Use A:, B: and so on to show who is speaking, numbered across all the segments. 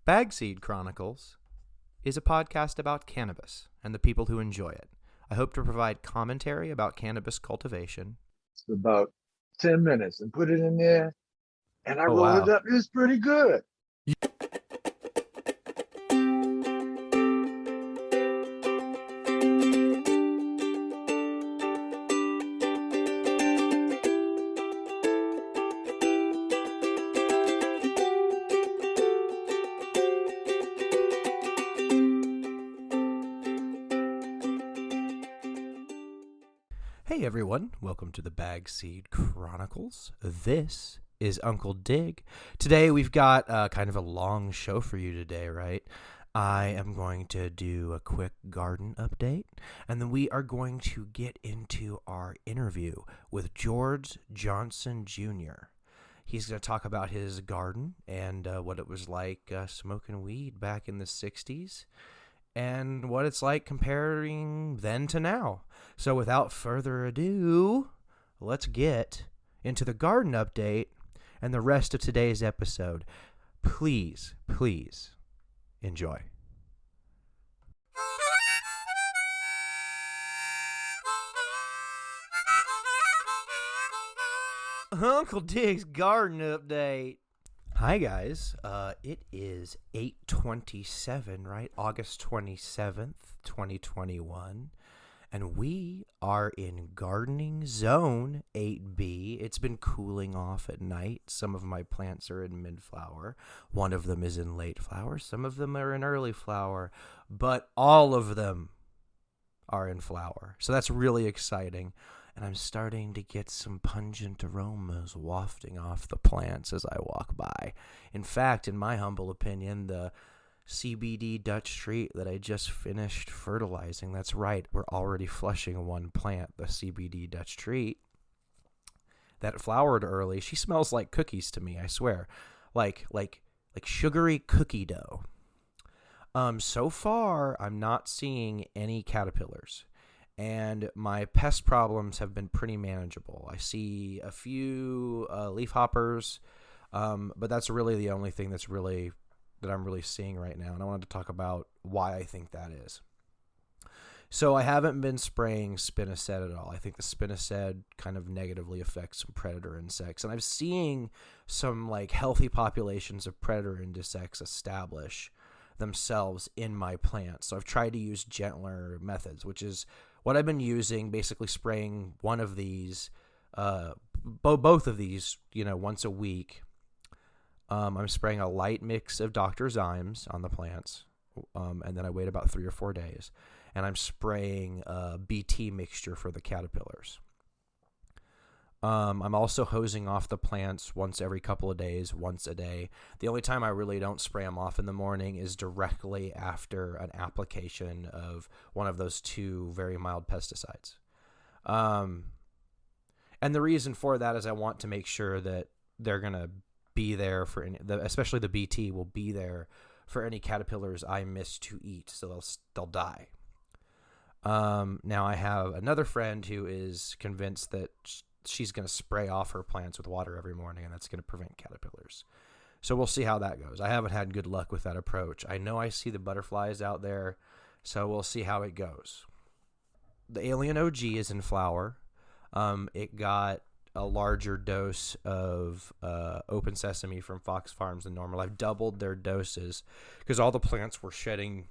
A: Bagseed Chronicles is a podcast about cannabis and the people who enjoy it. I hope to provide commentary about cannabis cultivation.
B: It's about 10 minutes and put it in there, and I roll
A: wow.
B: it up. It's pretty good.
A: Hey everyone, welcome to the Bagseed Chronicles. This is Uncle Dig. Today we've got kind of a long show for you today, right? I am going to do a quick garden update, and then we are going to get into our interview with George Johnson Jr. He's going to talk about his garden and what it was like smoking weed back in the 60s. And what it's like comparing then to now. So without further ado, let's get into the garden update and the rest of today's episode. Please enjoy. Uncle Dig's garden update. Hi guys, it is 8/27, right? August 27th, 2021, and we are in gardening zone 8B. It's been cooling off at night. Some of my plants are in mid-flower. One of them is in late flower. Some of them are in early flower, but all of them are in flower. So that's really exciting. And I'm starting to get some pungent aromas wafting off the plants as I walk by. In fact, in my humble opinion, the CBD Dutch treat that I just finished fertilizing, that's right, we're already flushing one plant, the CBD Dutch treat, that flowered early. She smells like cookies to me, I swear. Like sugary cookie dough. So far, I'm not seeing any caterpillars. And my pest problems have been pretty manageable. I see a few leaf hoppers, but that's really the only thing that I'm really seeing right now. And I wanted to talk about why I think that is. So I haven't been spraying spinosad at all. I think the spinosad kind of negatively affects some predator insects. And I'm seeing some like healthy populations of predator insects establish themselves in my plants. So I've tried to use gentler methods, which is what I've been using, basically spraying one of these, both of these, once a week. I'm spraying a light mix of Dr. Zymes on the plants, and then I wait about 3 or 4 days, and I'm spraying a BT mixture for the caterpillars. I'm also hosing off the plants once every couple of days, once a day. The only time I really don't spray them off in the morning is directly after an application of one of those 2 very mild pesticides. And the reason for that is I want to make sure that they're going to be there for especially the BT will be there for any caterpillars I miss to eat, so they'll die. Now I have another friend who is convinced that she's going to spray off her plants with water every morning, and that's going to prevent caterpillars. So we'll see how that goes. I haven't had good luck with that approach. I know I see the butterflies out there, so we'll see how it goes. The Alien OG is in flower. It got a larger dose of open sesame from Fox Farms than normal. I've doubled their doses because all the plants were shedding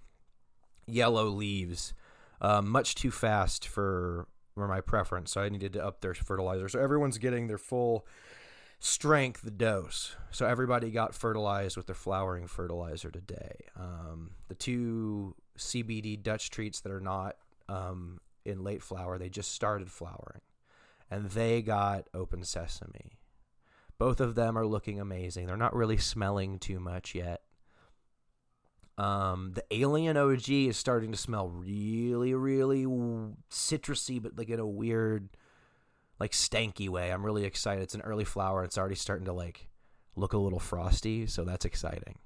A: yellow leaves much too fast for my preference, so I needed to up their fertilizer. So everyone's getting their full strength dose. So everybody got fertilized with their flowering fertilizer today. The 2 CBD Dutch treats that are not in late flower, they just started flowering, and they got open sesame. Both of them are looking amazing. They're not really smelling too much yet. The Alien OG is starting to smell really, really citrusy, but like in a weird, like stanky way. I'm really excited. It's an early flower, and it's already starting to like look a little frosty, so that's exciting.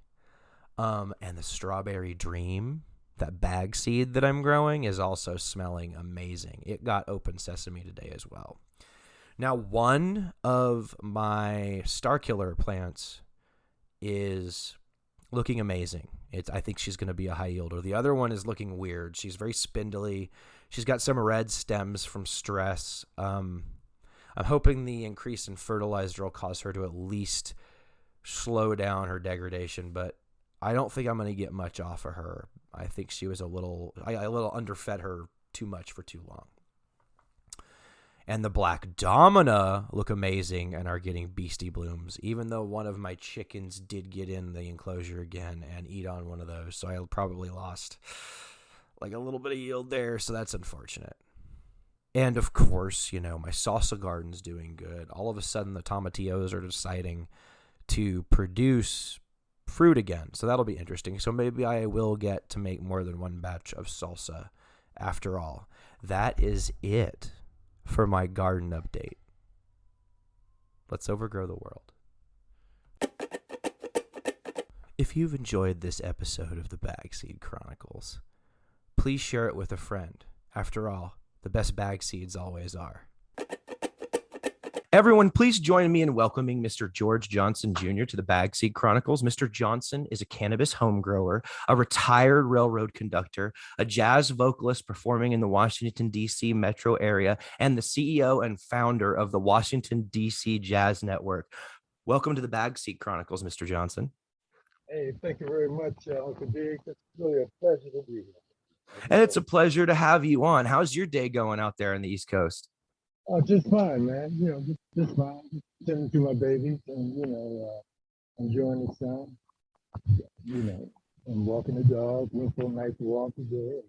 A: And the Strawberry Dream, that Bagseed that I'm growing, is also smelling amazing. It got open sesame today as well. Now, one of my Star Killer plants is looking amazing. I think she's going to be a high yielder. The other one is looking weird. She's very spindly. She's got some red stems from stress. I'm hoping the increase in fertilizer will cause her to at least slow down her degradation, but I don't think I'm going to get much off of her. I think she was a little underfed her too much for too long. And the Black Domina look amazing and are getting beastie blooms, even though one of my chickens did get in the enclosure again and eat on one of those. So I probably lost like a little bit of yield there. So that's unfortunate. And of course, my salsa garden's doing good. All of a sudden, the tomatillos are deciding to produce fruit again. So that'll be interesting. So maybe I will get to make more than one batch of salsa after all. That is it for my garden update. Let's overgrow the world. If you've enjoyed this episode of the Bagseed Chronicles, please share it with a friend. After all, the best bag seeds always are. Everyone, please join me in welcoming Mr. George Johnson Jr. to the Bagseed Chronicles. Mr. Johnson is a cannabis home grower, a retired railroad conductor, a jazz vocalist performing in the Washington D.C. metro area, and the CEO and founder of the Washington D.C. Jazz Network. Welcome to the Bagseed Chronicles, Mr. Johnson.
B: Hey, thank you very much, Uncle Diggs. It's really a pleasure to be here.
A: And it's a pleasure to have you on. How's your day going out there on the East Coast?
B: Oh, just fine, man. Just fine. Just tending to my babies and, enjoying the sun. And walking the dog. Went for a nice walk today.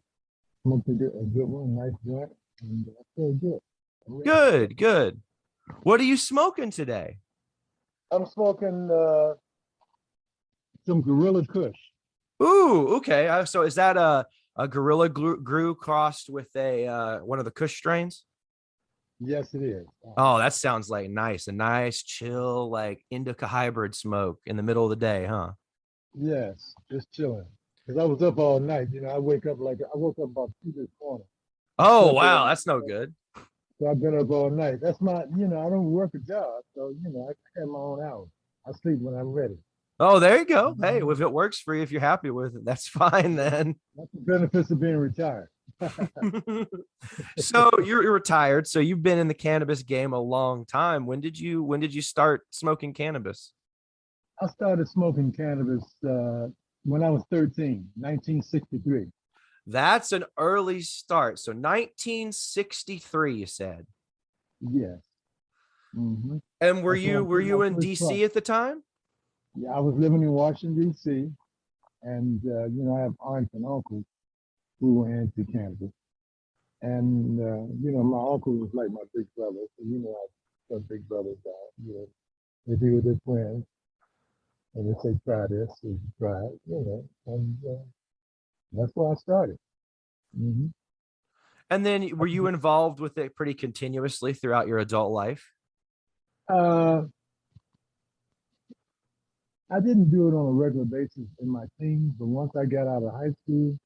B: Smoked a good one, nice joint. And I feel good.
A: Good. What are you smoking today?
B: I'm smoking some Gorilla Kush.
A: Ooh, okay. So is that a Gorilla Glue crossed with a one of the Kush strains?
B: Yes, it is.
A: Oh, that sounds like a nice, chill, like indica hybrid smoke in the middle of the day, huh?
B: Yes, just chilling. Because I was up all night. I woke up about 2 this morning.
A: Oh, wow, that's no good.
B: So I've been up all night. That's my, I don't work a job. So, I have my own hours. I sleep when I'm ready.
A: Oh, there you go. Hey, if it works for you, if you're happy with it, that's fine then.
B: That's the benefits of being retired.
A: So you're retired. So you've been in the cannabis game a long time. When did you start smoking cannabis?
B: I started smoking cannabis when I was 13, 1963.
A: That's an early start. So 1963, you said.
B: Yes. Mm-hmm.
A: And were you in DC at the time?
B: Yeah, I was living in Washington D.C. and I have aunts and uncles who were into cannabis. And, my uncle was like my big brother. So, I have big brothers died. They be with their friends. And they say, try this, so you try it, and that's where I started. Mm-hmm.
A: And then were you involved with it pretty continuously throughout your adult life?
B: I didn't do it on a regular basis in my teens, but once I got out of high school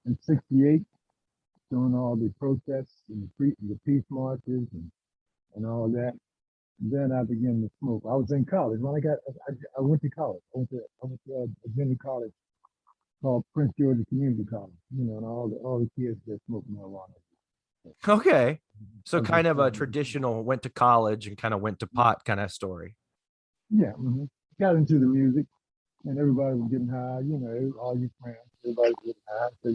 B: in '68, doing all the protests and the peace marches and all that, then I began to smoke. I was in college when I went to college. I went to a junior college called Prince George's Community College. And all the kids that smoke marijuana.
A: Okay, so kind of a traditional went to college and kind of went to pot kind of story.
B: Yeah, mm-hmm. Got into the music, and everybody was getting high. All your friends, everybody was getting high. So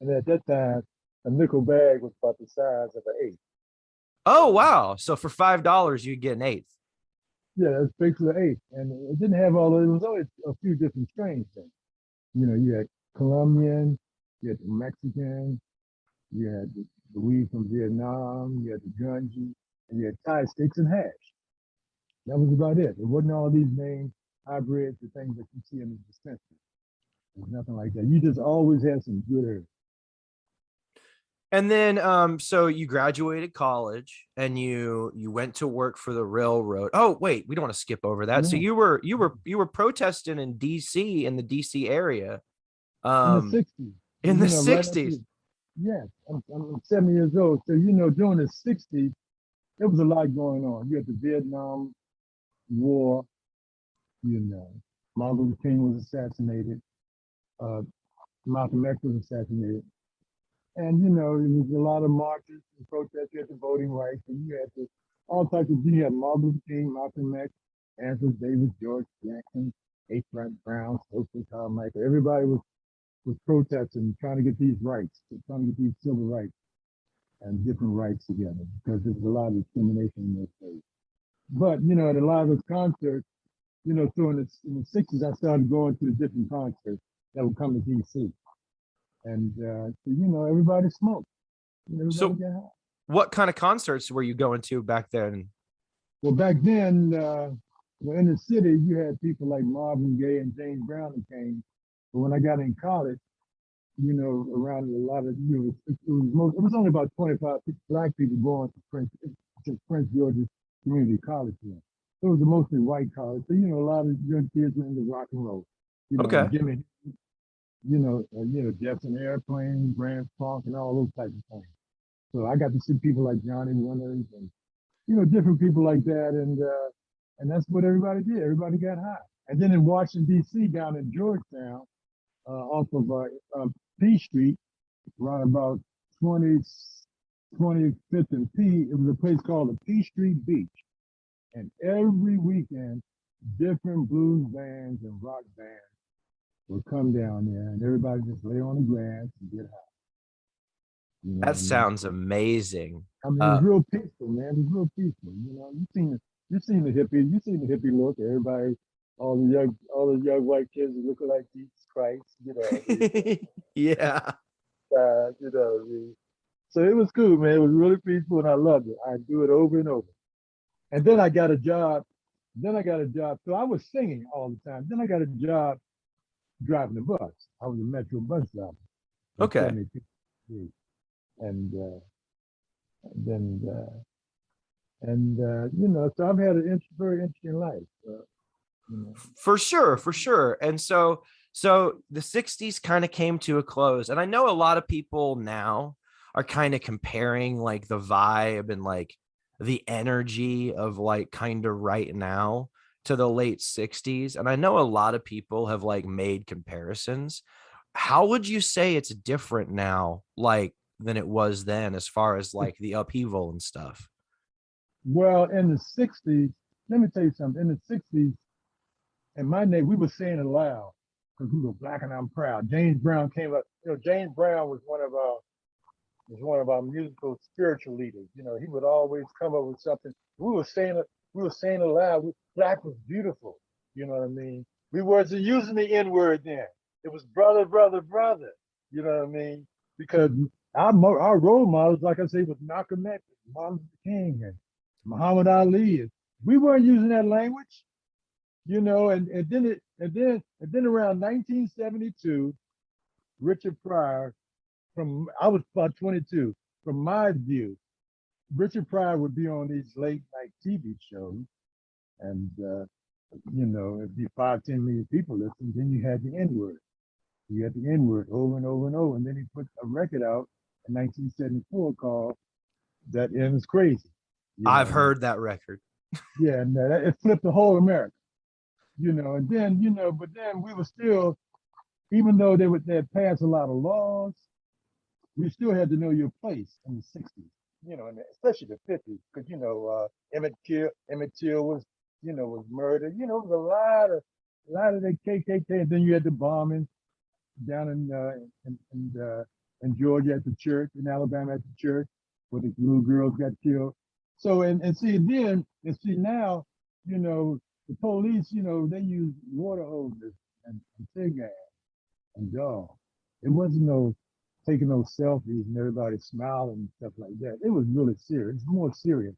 B: and at that time, a nickel bag was about the size of an eighth.
A: Oh wow! So for $5, you get an eighth.
B: Yeah, that's basically an eighth, and it didn't have all. It was always a few different strains. Then, you had Colombian, you had the Mexican, you had the weed from Vietnam, you had the Gunji, and you had Thai sticks and hash. That was about it. It wasn't all these names, hybrids, the things that you see in the dispensary. There's nothing like that. You just always had some good herbs.
A: And then, so you graduated college and you went to work for the railroad. Oh, wait, we don't want to skip over that. Yeah. So you were protesting in DC, in the DC area.
B: In the 60s.
A: In the 60s.
B: Yes, I'm 7 years old. So, during the 60s, there was a lot going on. You had the Vietnam War, Martin Luther King was assassinated. Uh, Malcolm X was assassinated. And, there was a lot of marches and protests. You had the voting rights, and you had all types of, you had Martin Luther King, Malcolm X, Anthony Davis, George Jackson, H. Brown, Stokely Carmichael. Everybody was protesting, trying to get these rights, trying to get these civil rights and different rights together, because there was a lot of discrimination in those days. But, at a lot of those concerts, so in the 60s, I started going to the different concerts that would come to D.C. And, so, everybody smoked. Everybody
A: So
B: got high.
A: what kind of concerts were you going to back then?
B: Well, back then, in the city, you had people like Marvin Gaye and James Brown that came. But when I got in college, around a lot of, it was only about 25 black people going to Prince George's Community College then. So it was a mostly white college. So, a lot of young kids were into rock and roll.
A: Okay.
B: Jimmy, Jefferson Airplane, Grand Funk, and all those types of things. So I got to see people like Johnny Winters and, different people like that. And that's what everybody did. Everybody got high. And then in Washington, D.C., down in Georgetown, off of P Street, around about 25th and P, it was a place called the P Street Beach. And every weekend, different blues bands and rock bands would come down there, and everybody just lay on the grass and get high.
A: That sounds amazing.
B: I mean, it was real peaceful, man. It was real peaceful. You seen the hippie look. Everybody, all the young white kids looking like Jesus Christ.
A: Yeah.
B: So it was cool, man. It was really peaceful, and I loved it. I do it over and over. And then I got a job. So I was singing all the time. Then I got a job driving the bus. I was a Metro bus driver.
A: Okay.
B: And so I've had a very interesting life.
A: For sure. And so the 60s kind of came to a close. And I know a lot of people now are kind of comparing like the vibe and like the energy of like kind of right now to the late 60s. And I know a lot of people have like made comparisons. How would you say it's different now, like than it was then, as far as like the upheaval and stuff?
B: Well, in the 60s, let me tell you something. In the 60s, in my name, we were saying it loud because we were black and I'm proud. James Brown came up. James Brown was one of our musical spiritual leaders. He would always come up with something. We were saying it loud. Black was beautiful. You know what I mean? We wasn't using the N-word then. It was brother, brother, brother. You know what I mean? Because our role models, like I say, was Malcolm X, Martin Luther King, and Muhammad Ali. We weren't using that language. And then around 1972, Richard Pryor, I was about 22. From my view, Richard Pryor would be on these late night TV shows, and it'd be 5-10 million people listening. Then you had the N-word. You had the N-word over and over and over, and then he put a record out in 1974 called "That N Is Crazy."
A: I've heard that record.
B: Yeah, and it flipped the whole America. And then but then we were still, even though they had passed a lot of laws, we still had to know your place in the 60s, and especially the 50s, because, Emmett Till was murdered. It was a lot of the KKK. And then you had the bombing down in Georgia at the church, in Alabama at the church, where the little girls got killed. So, and see now, the police, they use water hoses and tear gas and dog. It wasn't taking those selfies and everybody smiling and stuff like that. It was really serious. It's more serious.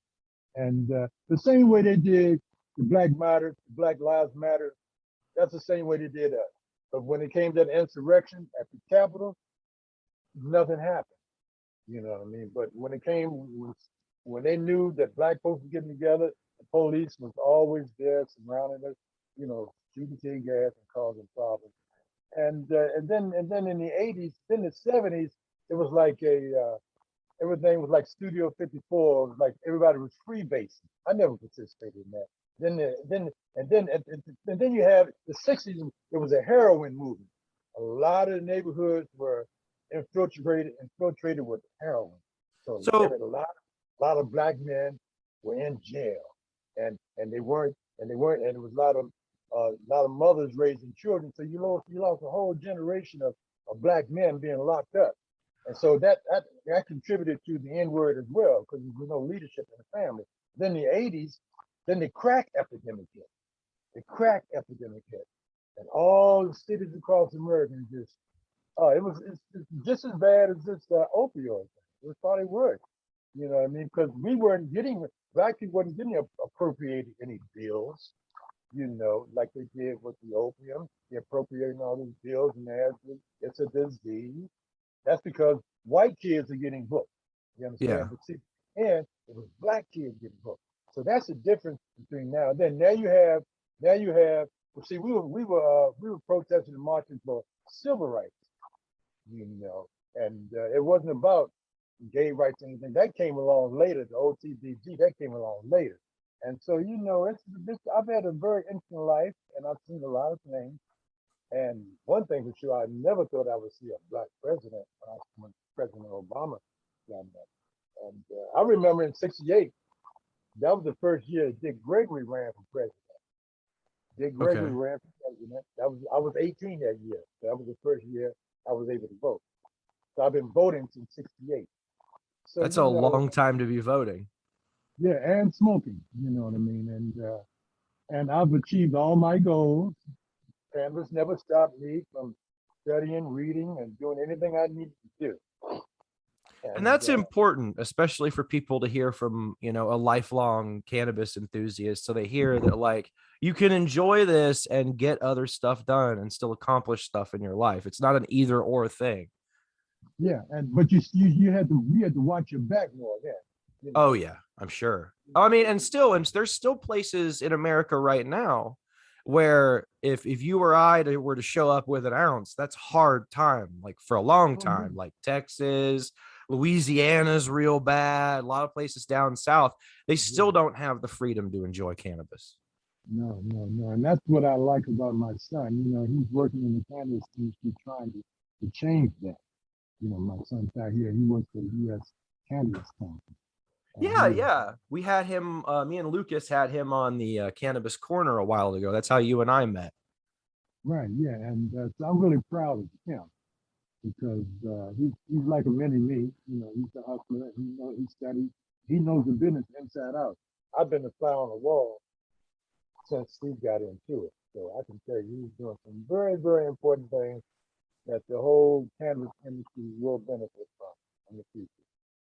B: And the same way they did the Black Lives Matter, that's the same way they did us. But when it came to the insurrection at the Capitol, nothing happened. You know what I mean? But when they knew that black folks were getting together, the police was always there surrounding us, shooting tear gas and causing problems. And then in the 80s, then the 70s, it was like everything was like Studio 54. It was like everybody was freebasing. I never participated in that. then you have the '60s. It was a heroin movement. A lot of the neighborhoods were infiltrated with heroin. So
A: So
B: a lot of black men were in jail, and and there was a lot of mothers raising children. So you lost a whole generation of black men being locked up, and so that contributed to the N word as well because there was no leadership in the family. Then the '80s, then the crack epidemic hit. The crack epidemic hit, and all the cities across America just it's just as bad as this opioid thing. It was probably worse. You know what I mean? Because we weren't getting black people wasn't getting appropriated any bills. Like they did with the opium. They're appropriating all these bills, and it's a disease. That's because white kids are getting hooked. You
A: yeah.
B: understand? But see, and it was black kids getting hooked. So that's the difference between now and then. Now you have. Well, see, we were protesting and marching for civil rights. And it wasn't about gay rights or anything. That came along later. The OTBG that came along later. And so I've had a very interesting life, and I've seen a lot of things. And one thing for sure, I never thought I would see a black president when President Obama got that. And I remember in '68, that was the first year Dick Gregory ran for president. Dick Gregory
A: Okay.
B: ran for president. I was 18 that year. That was the first year I was able to vote. So I've been voting since '68. So
A: That's a long time to be voting.
B: yeah, and smoking. You know what I mean? And I've achieved all my goals. Canvas never stopped me from studying, reading, and doing anything I needed to do.
A: And
B: And
A: that's important, especially for people to hear from, a lifelong cannabis enthusiast. So they hear that like you can enjoy this and get other stuff done and still accomplish stuff in your life. It's not an either or thing.
B: yeah, but you had to watch your back more then.
A: Oh yeah, I'm sure. I mean, and there's still places in America right now where if you or I were to show up with an ounce, that's hard time, like for a long
B: Oh, yeah.
A: time, like Texas, Louisiana's real bad. A lot of places down south, they still
B: Yeah.
A: don't have the freedom to enjoy cannabis.
B: No, no, no. And that's what I like about my son. He's working in the cannabis industry trying to change that. My son's out here. He works for the U.S. Cannabis Home. And
A: Yeah,
B: he is
A: yeah. We had him, me and Lucas had him on the Cannabis Corner a while ago. That's how you and I met.
B: right, yeah. And so I'm really proud of him because he's like a mini me. He's a hustler. He studies. He knows the business inside out. I've been a fly on the wall since he got into it. So I can tell you he's doing some very, very important things that the whole cannabis industry will benefit from in the future.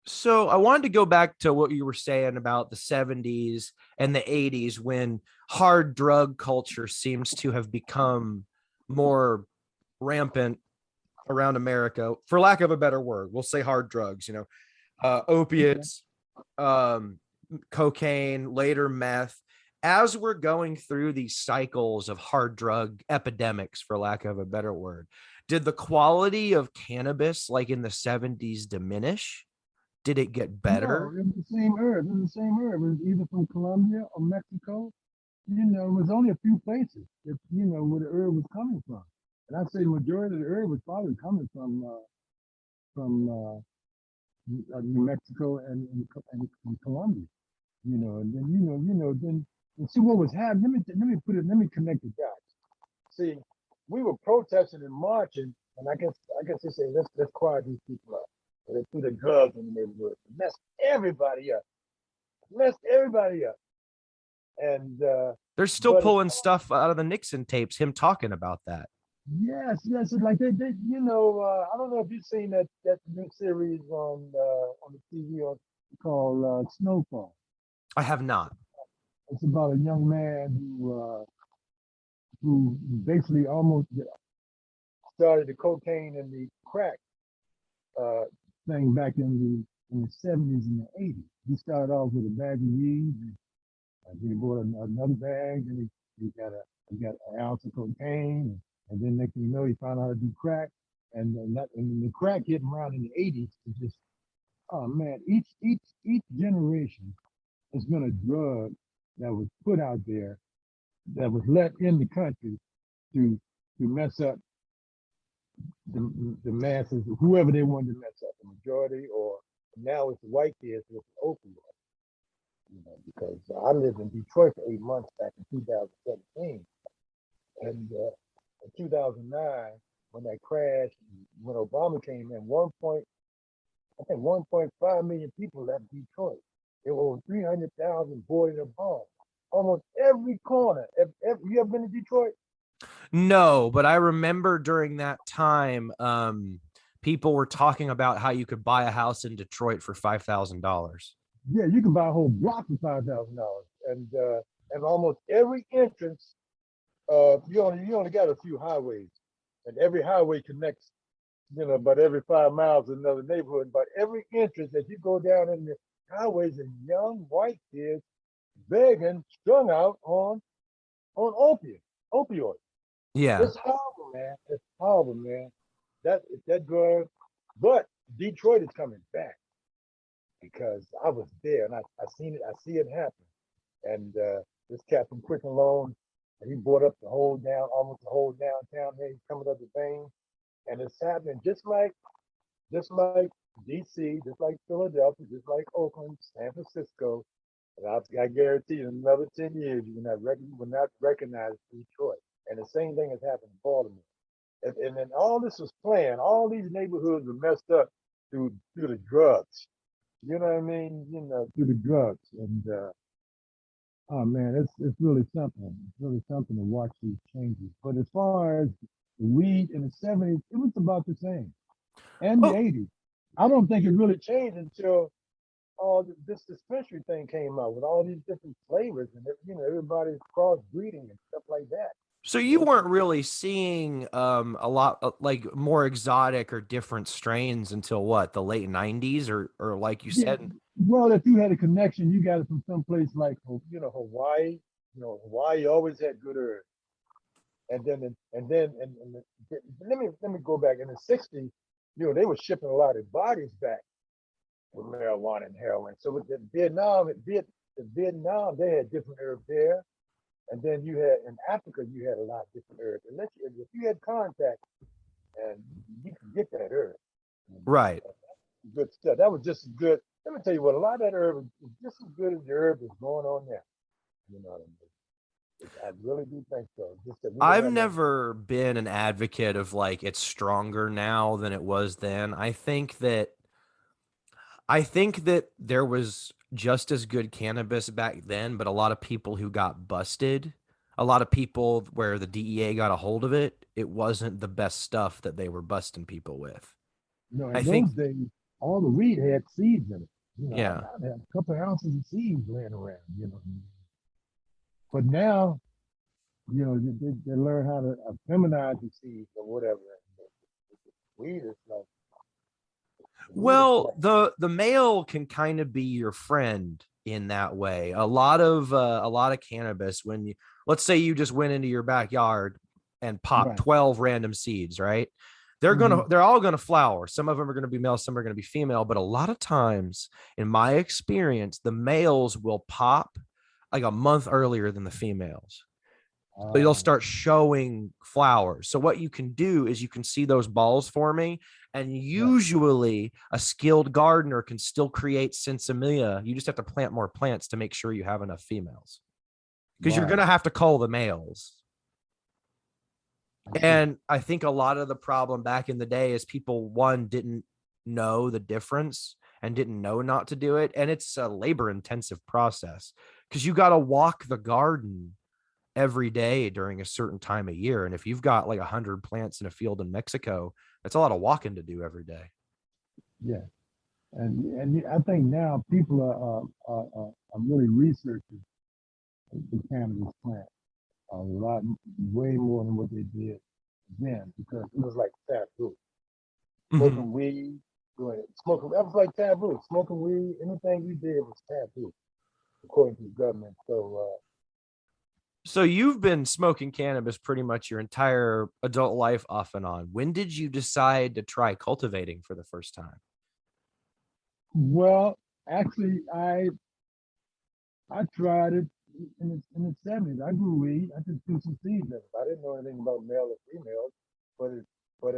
A: So I wanted to go back to what you were saying about the 70s and the 80s when hard drug culture seems to have become more rampant around America, for lack of a better word. We'll say hard drugs,
B: Okay.
A: opiates, um, cocaine, later meth. As we're going through these cycles of hard drug epidemics, for lack of a better word, did the quality of cannabis, like in the 70s, diminish? Did it get
B: No,
A: better?
B: it was the same herb. It was the same herb. It was either from Colombia or Mexico. It was only a few places where the herb was coming from. And I'd say the majority of the herb was probably coming from New Mexico and Colombia. And then then and see what was happening. Let me connect the dots. See, we were protesting and marching, and I guess they say let's quiet these people up. So they threw the drugs in the neighborhood, messed everybody up, messed everybody up. And
A: They're still
B: but
A: pulling stuff out of the Nixon tapes, him talking about that.
B: yes, it's like they I don't know if you've seen that new series on the TV called Snowfall.
A: I have not.
B: It's about a young man who basically almost started the cocaine and the crack uh, thing back in the '70s and the '80s. He started off with a bag of weed, and then he bought another bag, and he got an ounce of cocaine, and then next thing you know, he found out how to do crack, and the crack hit him around in the '80s. It just, oh man, each generation has been a drug that was put out there that was let in the country to mess up the masses, whoever they wanted to mess up, the majority, or now it's the white kids with the opioid. Because I lived in Detroit for 8 months back in 2017, and in 2009, when that crashed, when Obama came in, I think 1.5 million people left Detroit. There were over 300,000 boarded a bomb. Almost every corner. You ever been to Detroit?
A: No, but I remember during that time, people were talking about how you could buy a house in Detroit for $5,000.
B: Yeah, you can buy a whole block for $5,000, and almost every entrance, you only got a few highways, and every highway connects, about every 5 miles in another neighborhood. But every entrance that you go down in the highways, and young white kids begging, strung out on opioids.
A: Yeah.
B: It's horrible, man. It's horrible, man. That drug, but Detroit is coming back because I was there and I seen it. I see it happen. And this cat from Quick and Loan, he bought up almost the whole downtown here. He's coming up the vein, and it's happening just like D.C., just like Philadelphia, just like Oakland, San Francisco. And I guarantee you, in another 10 years, you will not recognize Detroit. And the same thing has happened in Baltimore. And then all this was planned. All these neighborhoods were messed up through the drugs. You know what I mean? Through the drugs. And oh man, it's really something. It's really something to watch these changes. But as far as the weed in the '70s, it was about the same, and the
A: Oh,
B: '80s. I don't think it really changed until this dispensary thing came out with all these different flavors, and everybody's crossbreeding and stuff like that.
A: so you weren't really seeing a lot like more exotic or different strains until what, the late 90s, or like you
B: Yeah.
A: said.
B: Well, if you had a connection, you got it from someplace like Hawaii. Hawaii always had good herbs. And let me go back in the '60s. They were shipping a lot of bodies back with marijuana and heroin. So with the Vietnam, they had different herbs there. And then you had in Africa, you had a lot of different herbs. And if you had contact, and you could get that herb.
A: Right.
B: Good stuff. That was just as good. Let me tell you what, a lot of that herb is just as good as the herb that's going on now. You know what I mean? I really do think so. Just that we don't
A: I've
B: have enough.
A: never been an advocate of like it's stronger now than it was then. I think that there was just as good cannabis back then, but a lot of people who got busted, a lot of people where the DEA got a hold of it, it wasn't the best stuff that they were busting people with. I
B: In
A: think,
B: those days, all the weed had seeds in it.
A: yeah.
B: I'd have a couple of ounces of seeds laying around. But now, they learn how to feminize the seeds or whatever. Weed is like weed is
A: Well,
B: like
A: the male can kind of be your friend in that way. A lot of cannabis, when you, let's say you just went into your backyard and popped
B: right.
A: 12 random seeds, right?
B: Hmm.
A: They're all gonna flower. Some of them are gonna be male, some are gonna be female, but a lot of times, in my experience, the males will pop like a month earlier than the females. So you'll
B: Uh,
A: start showing flowers. So what you can do is you can see those balls forming, and
B: right,
A: usually a skilled gardener can still create sinsemilla. You just have to plant more plants to make sure you have enough females, because you're going
B: right.
A: to have to cull the males.
B: I see.
A: And I think a lot of the problem back in the day is people, one, didn't know the difference and didn't know not to do it. And it's a labor intensive process because you got to walk the garden every day during a certain time of year. And if you've got like 100 plants in a field in Mexico, that's a lot of walking to do every day.
B: Yeah, and I think now people are really researching the cannabis plant a lot, way more than what they did then, because it was like taboo.
A: Mhm.
B: Smoking weed, smoking. That was like taboo. Smoking weed, anything we did was taboo, according to the government. So
A: So you've been smoking cannabis pretty much your entire adult life off and on. When did you decide to try cultivating for the first time?
B: well, actually, I tried it. in the 70s. I grew weed. I just threw some seeds in it. I didn't know anything about male or female, but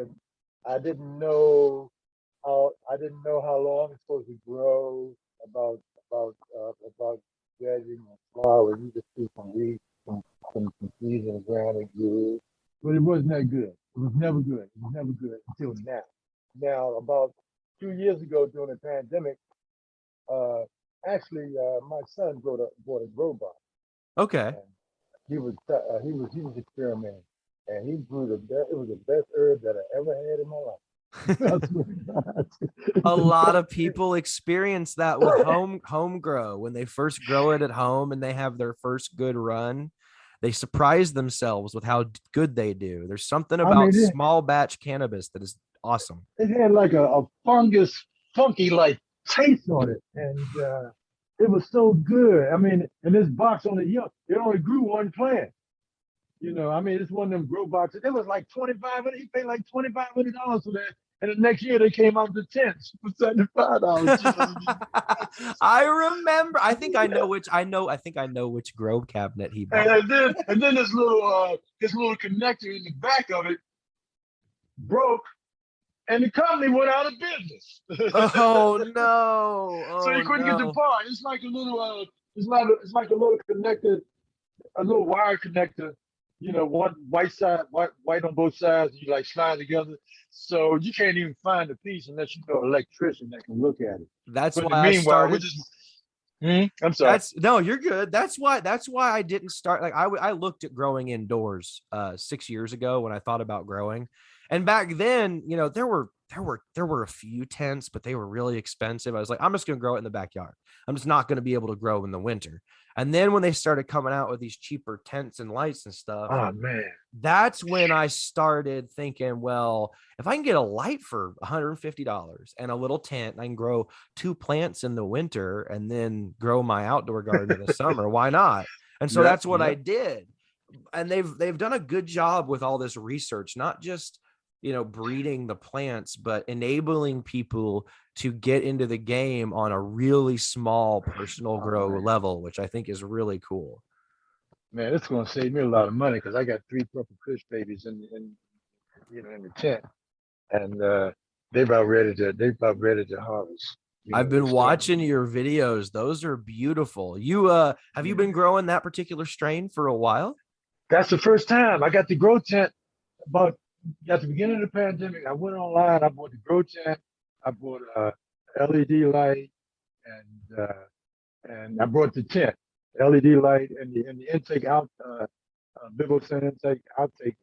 B: I didn't know how long it's supposed to grow. About about judging and flower. You just threw some weed, some seeds in the ground and grew. But it wasn't that good. It was never good. It was never good until now. Now, about 2 years ago during the pandemic, uh, actually, my son bought a grow box,
A: Okay.
B: and he was experimenting, and he grew the best. It was the best herb that I ever had in my life. I swear to God. It
A: A
B: was the
A: lot
B: best
A: of people experience that with home grow when they first grow it at home and they have their first good run. They surprise themselves with how good they do. There's something
B: I
A: about
B: mean,
A: small batch cannabis that is awesome.
B: it had like a fungus, funky like taste on it, and it was so good. I mean, and this box on it only grew one plant. I mean, it's one of them grow boxes. It was like 2,500. He paid like $2,500 for that. And the next year they came out the tents for $75.
A: I remember. I think I know which grow cabinet he bought.
B: And then this little connector in the back of it broke, and the company went out of business.
A: Oh no!
B: So
A: Oh
B: you couldn't get the
A: no!
B: part. It's like a little it's like a little connector, a little wire connector. One white on both sides. You like slide together, so you can't even find the piece unless you know an electrician that can look at it.
A: That's
B: But in
A: why
B: the
A: I
B: meanwhile,
A: started.
B: I'm sorry.
A: No, you're good. That's why I didn't start. Like I looked at growing indoors 6 years ago when I thought about growing. And back then, there were a few tents, but they were really expensive. I was like, I'm just gonna grow it in the backyard. I'm just not gonna be able to grow in the winter. And then when they started coming out with these cheaper tents and lights and stuff,
B: Oh man.
A: that's when I started thinking, well, if I can get a light for $150 and a little tent, and I can grow 2 plants in the winter and then grow my outdoor garden in the summer, why not? And so
B: Yep,
A: that's what I
B: yep.
A: did. And they've done a good job with all this research, not just breeding the plants, but enabling people to get into the game on a really small personal
B: Oh
A: grow
B: man.
A: level, which I think is really cool.
B: Man, it's gonna save me a lot of money because I got 3 purple kush babies in the tent, and they're about ready to harvest.
A: I've
B: They're
A: been
B: starting.
A: watching your videos. Those are beautiful. Have you
B: Yeah.
A: been growing that particular strain for a while?
B: That's the first time I got the grow tent about at the beginning of the pandemic. I went online. I bought the grow tent. I bought a LED light, and I brought the tent, LED light, and the intake out, Bivosen intake outtake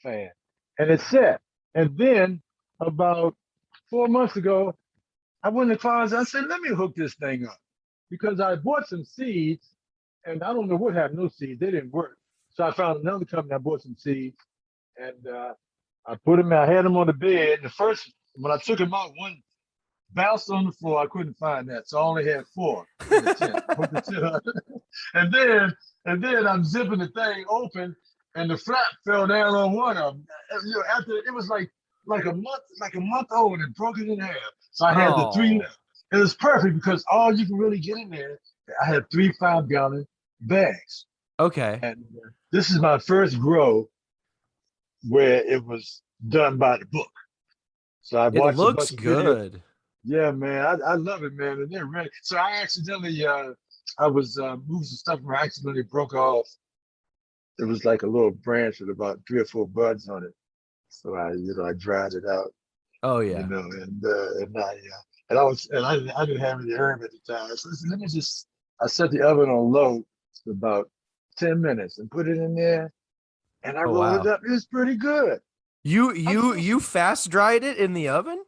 B: fan, and it set. And then about 4 months ago, I went in the closet. I said, "Let me hook this thing up," because I bought some seeds, and I don't know what happened. Those seeds, they didn't work. So I found another company. I bought some seeds, and I put them. I had them on the bed. The first, when I took them out, one bounced on the floor. I couldn't find that, so I only had 4 in the tent. I hooked the tent up. and then I'm zipping the thing open, and the flap fell down on one of them. After it was like a month old, and it broke it in half. So I had the 3
A: Oh,
B: left. It was perfect because all you can really get in there. I had 3 5-gallon bags,
A: okay.
B: and this is my first grow where it was done by the book. So I
A: It
B: watched a
A: looks
B: bunch of videos.
A: good.
B: Yeah, man, I love it, man, and they're ready. So I was moving some stuff and I accidentally broke off. It was like a little branch with about 3 or 4 buds on it. So I dried it out,
A: Oh yeah.
B: and I didn't have any herb at the time. So I said, I set the oven on low for about 10 minutes and put it in there, and I
A: Oh
B: rolled it
A: wow.
B: up. It was pretty good.
A: You
B: I
A: you
B: feel
A: you fast dried it in the oven?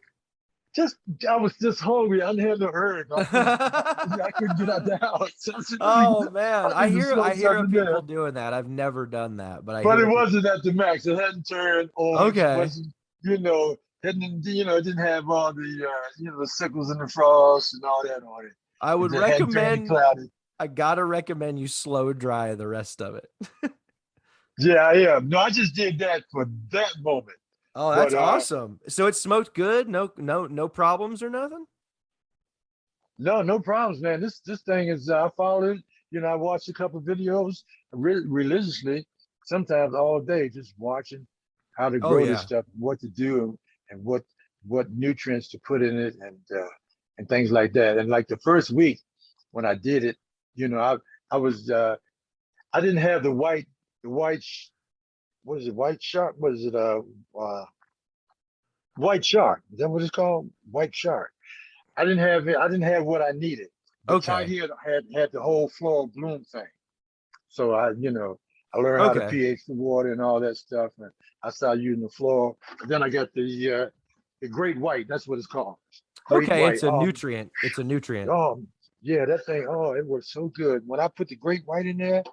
B: just I was just hungry. I didn't have no herb. I couldn't get out the house. So I said,
A: Oh man,
B: I need to
A: I
B: smoke
A: hear of
B: something
A: people
B: there.
A: doing that. I've never done that, but I
B: But
A: hear
B: it
A: of people.
B: wasn't at the max. It hadn't turned orange. It
A: Okay.
B: wasn't, it didn't have all the sickles and the frost and all that on it.
A: I would
B: It hadn't turned
A: recommend
B: cloudy.
A: I gotta recommend you slow dry the rest of it.
B: Yeah, I am. No, I just did that for that moment.
A: Oh, that's
B: But
A: awesome. So it smoked good? No problems or nothing?
B: no, no problems, man. This thing is I followed it.
C: I watched a couple of videos religiously, sometimes all day, just watching how to
A: Oh
C: grow this
A: yeah.
C: stuff, what to do, and what nutrients to put in it, and things like that. And like the first week when I did it, I was I didn't have the white, what is it, white shark? What is it? Uh white shark. Is that what it's called? White shark. I didn't have it. I didn't have what I needed. But Ty
A: Okay.
C: here had the whole floral bloom thing. So I learned how to
A: Okay.
C: pH the water and all that stuff, and I started using the floor. And then I got the great white. That's what it's called. Great
A: Okay.
C: white.
A: It's a nutrient. It's a nutrient.
C: Oh, yeah, that thing. Oh, it was so good when I put the great white in there.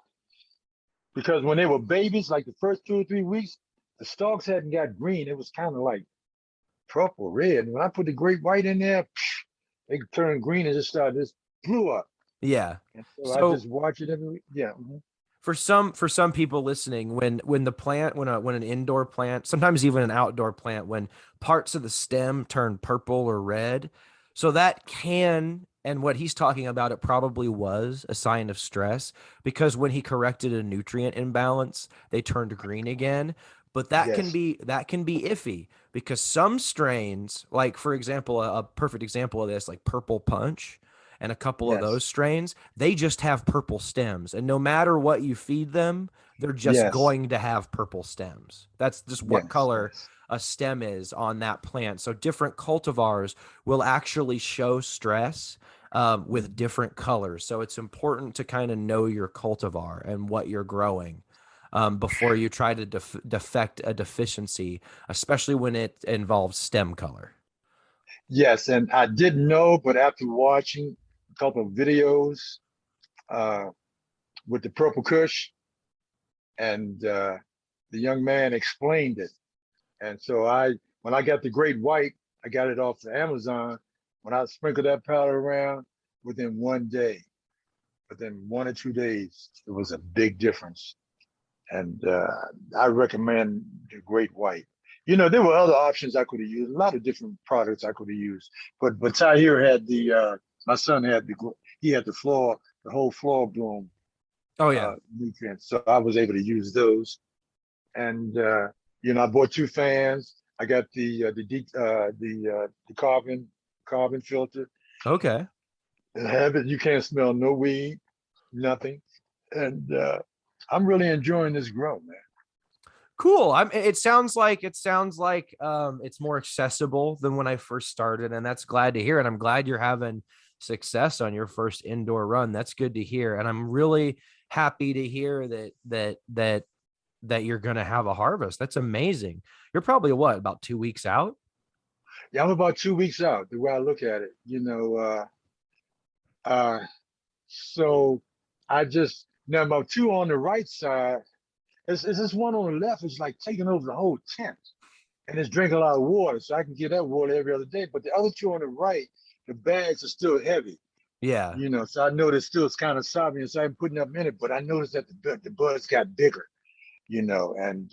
C: Because when they were babies, like the first 2 or 3 weeks, the stalks hadn't got green. It was kind of like purple, red. And when I put the great white in there, they turned green and just blew up.
A: Yeah.
C: And so I
A: So
C: just watch it every week. Yeah. Mhm.
A: for some people listening, when the plant when an indoor plant, sometimes even an outdoor plant, when parts of the stem turn purple or red, so that can, and what he's talking about, it probably was a sign of stress, because when he corrected a nutrient imbalance, they turned green again. But
C: Yes.
A: that can be iffy, because some strains, like for example, a perfect example of this, like Purple Punch and a couple of
C: Yes.
A: those strains, they just have purple stems. And no matter what you feed them, they're just
C: Yes.
A: going to have purple stems. That's just what
C: Yes.
A: color
C: Yes.
A: a stem is on that plant. So different cultivars will actually show stress with
C: Mhm.
A: different colors. So it's important to kind of know your cultivar and what you're growing before you try to defect a deficiency, especially when it involves stem color.
C: Yes. And I didn't know, but after watching a couple of videos uh, with the Purple Kush, and the young man explained it. And so when I got the great white, I got it off the Amazon. When I sprinkled that powder around, within one day, within 1 or 2 days, it was a big difference. And I recommend the great white. There were other options I could have used, a lot of different products I could have used. But Tahir had my son had he had the whole floor bloom
A: Oh yeah.
C: nutrients. So I was able to use those. And I bought 2 fans. I got the carbon filter.
A: Okay.
C: And have it. You can't smell no weed, nothing. And I'm really enjoying this grow, man.
A: Cool. It sounds like it's more accessible than when I first started, and that's glad to hear. And I'm glad you're having success on your first indoor run. That's good to hear. And I'm really happy to hear that you're gonna have a harvest. That's amazing. You're probably what, about 2 weeks out?
C: Yeah, I'm about 2 weeks out, the way I look at it. Uh, so I just now about two on the right side. It's this one on the left is like taking over the whole tent, and it's drinking a lot of water. So I can get that water every other day. But the other two on the right, the bags are still heavy.
A: Yeah.
C: So I know still it's kind of soppy, and so I'm putting up in it. But I noticed that the buds got bigger. And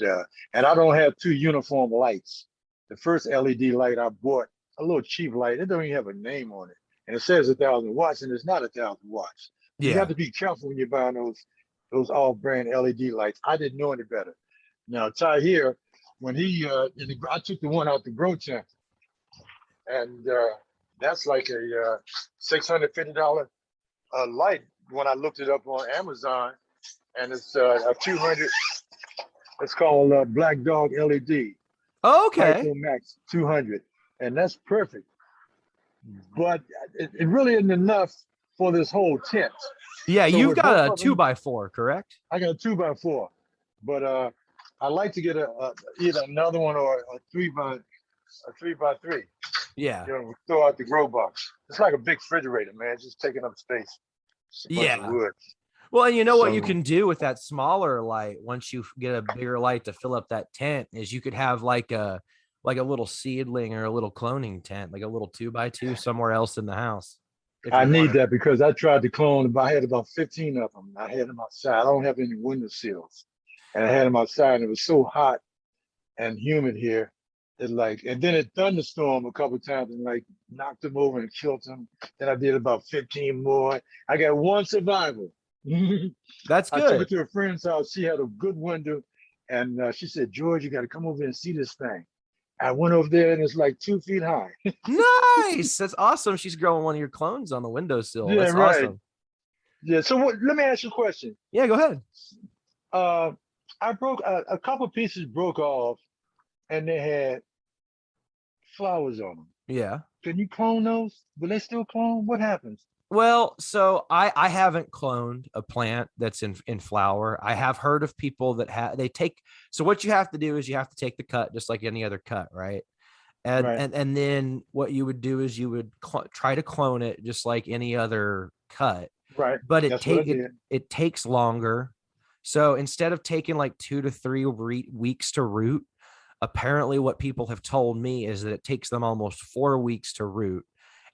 C: I don't have two uniform lights. The first LED light I bought, a little cheap light, it don't even have a name on it, and it says 1,000 watts, and it's not 1,000 watts. You got
A: Yeah.
C: to be careful when you're buying those all-brand LED lights. I didn't know any better. Now Ty here, when I took the one out the grow tent, and that's like a $650 light when I looked it up on Amazon, and it's a 200. It's called Black Dog LED
A: Okay.
C: Hypo Max 200, and that's perfect. But it really isn't enough for this whole tent.
A: Yeah,
C: So
A: you've
C: with both
A: got a
C: of
A: two
C: them,
A: by four, correct?
C: I got a 2x4. But I like to get either another one or a 3x3.
A: Yeah.
C: Throw out the grow box. It's like a big refrigerator, man. It's just taking up space. It's a bunch of
A: Yeah.
C: wood.
A: Well, and you know what you
C: So
A: can do with that smaller light, once you get a bigger light to fill up that tent, is you could have like a little seedling or a little cloning tent, like a little 2x2 somewhere else in the house. If
C: I
A: you want
C: need
A: to.
C: that because I tried to clone, but I had about 15 of them. I had them outside. I don't have any window sills. And I had them outside, and it was so hot and humid here. And then it thunderstormed a couple of times and like knocked them over and killed them. Then I did about 15 more. I got one survival.
A: That's
C: I took her
A: good.
C: to a friend's house. She had a good window, and she said, "George, you got to come over and see this thing." I went over there, and it's like 2 feet high.
A: Nice. That's awesome. She's growing one of your clones on the windowsill.
C: Yeah,
A: That's
C: right.
A: awesome.
C: Yeah. So let me ask you a question.
A: Yeah, go ahead.
C: Uh, I broke a couple pieces broke off, and they had flowers on them.
A: Yeah.
C: Can you clone those? Will they still clone? What happens?
A: Well, so I haven't cloned a plant that's in flower. I have heard of people that they take. So what you have to do is you have to take the cut just like any other cut, right? And
C: Right.
A: and then what you would do is you would try to clone it just like any other cut,
C: Right.
A: but
C: That's what I did.
A: it takes longer. So instead of taking like 2 to 3 weeks to root, apparently what people have told me is that it takes them almost 4 weeks to root,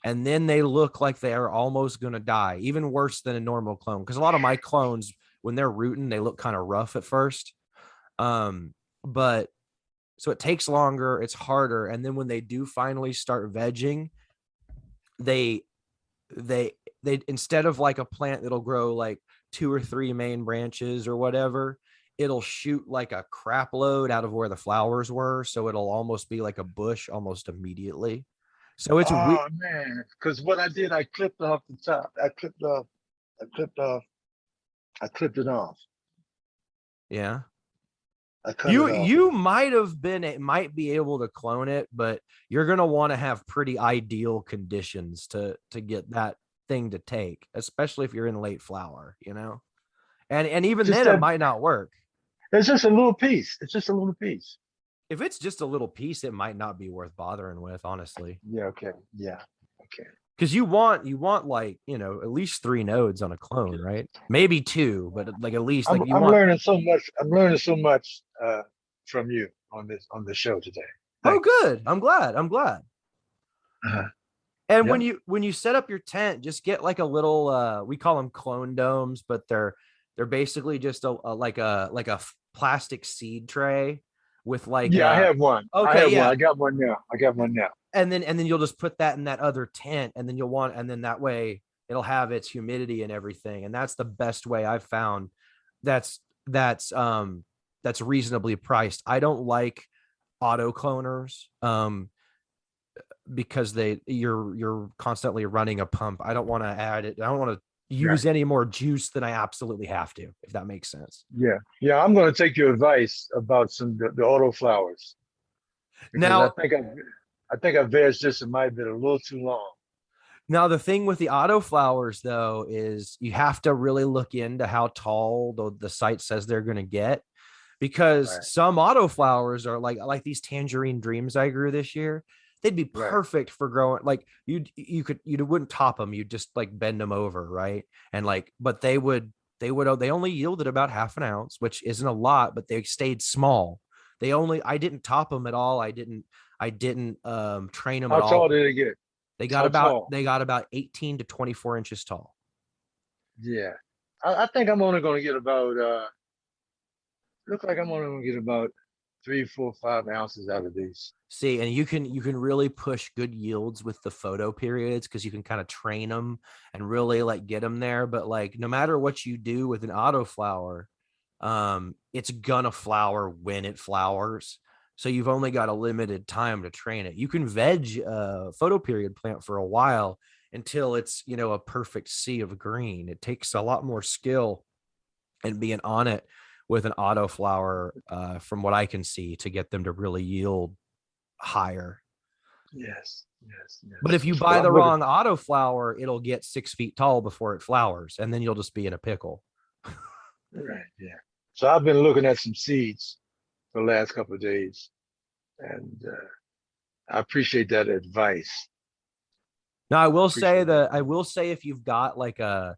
A: and then they look like they are almost going to die, even worse than a normal clone, because a lot of my clones, when they're rooting, they look kind of rough at first. But so it takes longer, it's harder, and then when they do finally start vegging, they they instead of like a plant that'll grow like 2 or 3 main branches or whatever, it'll shoot like a crap load out of where the flowers were, so it'll almost be like a bush almost immediately. So it's
C: Oh man, because what I did, I clipped off the top. I clipped off, I clipped it off.
A: yeah.
C: I cut
A: You
C: it off.
A: you might have been, it might be able to clone it, but you're gonna want to have pretty ideal conditions to get that thing to take, especially if you're in late flower, and even
C: Just
A: then it
C: that
A: might not work.
C: it's just a little piece. It's just a little piece.
A: If it's just a little piece, it might not be worth bothering with, honestly.
C: Yeah, okay. Yeah. Okay.
A: Because you want like, at least 3 nodes on a clone, right? Maybe 2, but like at least like you
C: I'm
A: want.
C: learning so much. I'm learning so much from you on the show today.
A: Oh,
C: Thank you.
A: good. I'm glad.
C: Uh-huh.
A: And
C: Yep.
A: when you set up your tent, just get like a little we call them clone domes, but they're basically just like a plastic seed tray with like
C: Yeah, I have one. I
A: okay,
C: have one.
A: yeah.
C: I got one now. I got one now.
A: And then you'll just put that in that other tent, and then that way it'll have its humidity and everything. And that's the best way I've found. That's reasonably priced. I don't like auto cloners because you're constantly running a pump. I don't want to add it. I don't want to use any more juice than I absolutely have to, if that makes sense.
C: Yeah. Yeah. I'm going to take your advice about the auto flowers. Because
A: Now,
C: I think I vegged this. It might have been a little too long.
A: Now, the thing with the auto flowers, though, is you have to really look into how tall the site says they're going to get, because
C: Right.
A: some auto flowers are like these tangerine dreams I grew this year. They'd be
C: Right.
A: perfect for growing. Like you wouldn't top them. You'd just like bend them over. Right. And but they only yielded about half an ounce, which isn't a lot, but they stayed small. I didn't top them at all. I didn't train them
C: How
A: at all.
C: tall did it get?
A: They
C: How tall?
A: got about 18 to 24 inches tall.
C: Yeah. I think I'm only going to get about, look like I'm only going to get about 3, 4, 5 ounces out of these.
A: See, and you can really push good yields with the photo periods, because you can kind of train them and really like get them there. But like no matter what you do with an auto flower, it's gonna flower when it flowers. So you've only got a limited time to train it. You can veg a photo period plant for a while until it's a perfect sea of green. It takes a lot more skill and being on it with an auto flower, from what I can see, to get them to really yield higher.
C: Yes, yes, yes.
A: But if you buy the wrong auto flower, it'll get 6 feet tall before it flowers, and then you'll just be in a pickle.
C: Right, yeah. So I've been looking at some seeds for the last couple of days, and I appreciate that advice.
A: Now, I will say if you've got like a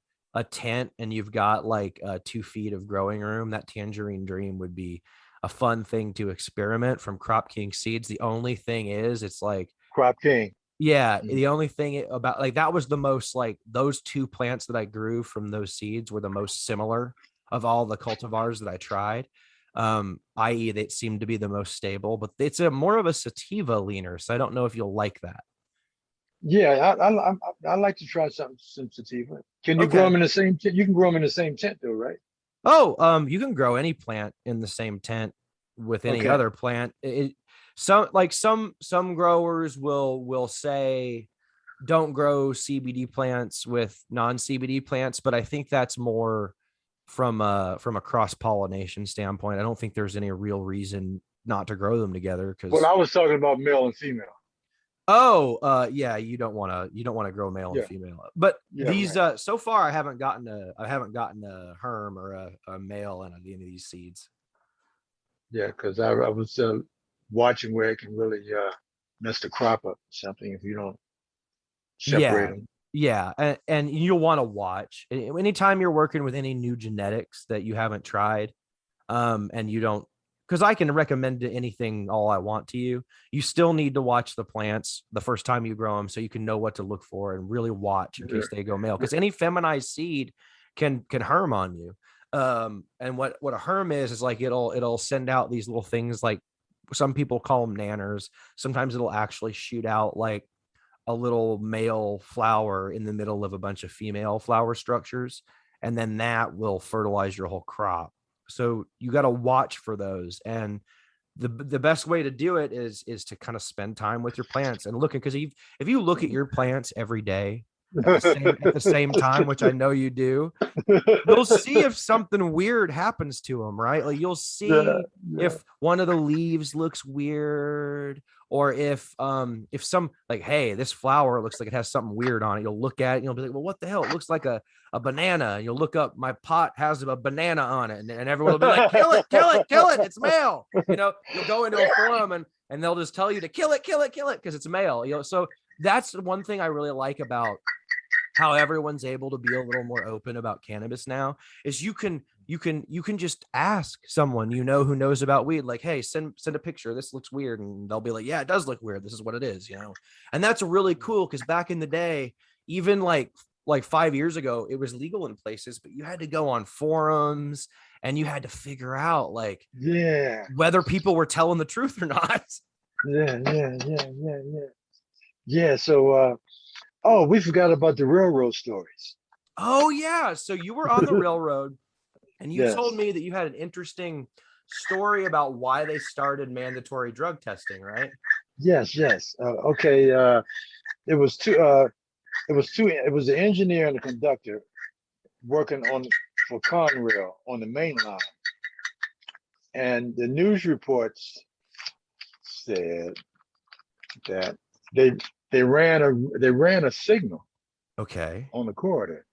A: tent and you've got like 2 feet of growing room, that Tangerine Dream would be a fun thing to experiment from Crop King Seeds. The only thing is, it's like
C: Crop King.
A: Yeah, the only thing about like that was the most like those 2 plants that I grew from those seeds were the most similar of all the cultivars that I tried. I.e., they seemed to be the most stable, but it's more of a sativa leaner, so I don't know if you'll like that.
C: Yeah, I like to try some sativa. Can you grow
A: Okay.
C: them in the same tent? You can grow them in the same tent though, right?
A: Oh, you can grow any plant in the same tent with any
C: Okay.
A: other plant. Some growers will say don't grow CBD plants with non-CBD plants, but I think that's more from a cross-pollination standpoint. I don't think there's any real reason not to grow them together
C: Well,
A: because
C: I was talking about male and female.
A: yeah, you don't want to grow male and
C: Yeah,
A: female. But
C: yeah,
A: these
C: right.
A: so far I haven't gotten a herm or a male in any of these seeds.
C: Yeah, because I was watching where it can really mess the crop up or something if you don't separate
A: Yeah.
C: them.
A: Yeah. And you'll want to watch anytime you're working with any new genetics that you haven't tried. And you don't, because I can recommend anything all I want to you. You still need to watch the plants the first time you grow them so you can know what to look for and really watch in case they go male. Because any feminized seed can herm on you. And what a herm is like it'll send out these little things like some people call them nanners. Sometimes it'll actually shoot out like a little male flower in the middle of a bunch of female flower structures, and then that will fertilize your whole crop. So you got to watch for those, and the best way to do it is to kind of spend time with your plants and looking, because if you look at your plants every day at the same time, which I know you do, you'll see if something weird happens to them, right? Like you'll
C: Yeah,
A: see
C: yeah,
A: if one of the leaves looks weird, or if some like, hey, this flower looks like it has something weird on it. You'll look at it and you'll be like, well, what the hell? It looks like a banana. And you'll look up, my pot has a banana on it, and everyone will be like, kill it, kill it, kill it. It's male. You'll go into a forum and they'll just tell you to kill it, kill it, kill it, because it's male. So that's the one thing I really like about how everyone's able to be a little more open about cannabis now is you can just ask someone who knows about weed, like, hey, send a picture, this looks weird, and they'll be like, yeah, it does look weird, this is what it is. And that's really cool, because back in the day, even like 5 years ago, it was legal in places, but you had to go on forums and you had to figure out like
C: yeah,
A: whether people were telling the truth or not.
C: yeah, yeah, yeah, yeah, yeah. Yeah, so oh, we forgot about the railroad stories.
A: Oh yeah, so you were on the railroad. And you told
C: Yes,
A: me that you had an interesting story about why they started mandatory drug testing, right?
C: yes, yes. Okay, it was two. It was two. It was the engineer and the conductor working on for Conrail on the main line, and the news reports said that they they ran a signal
A: Okay.
C: on the corridor,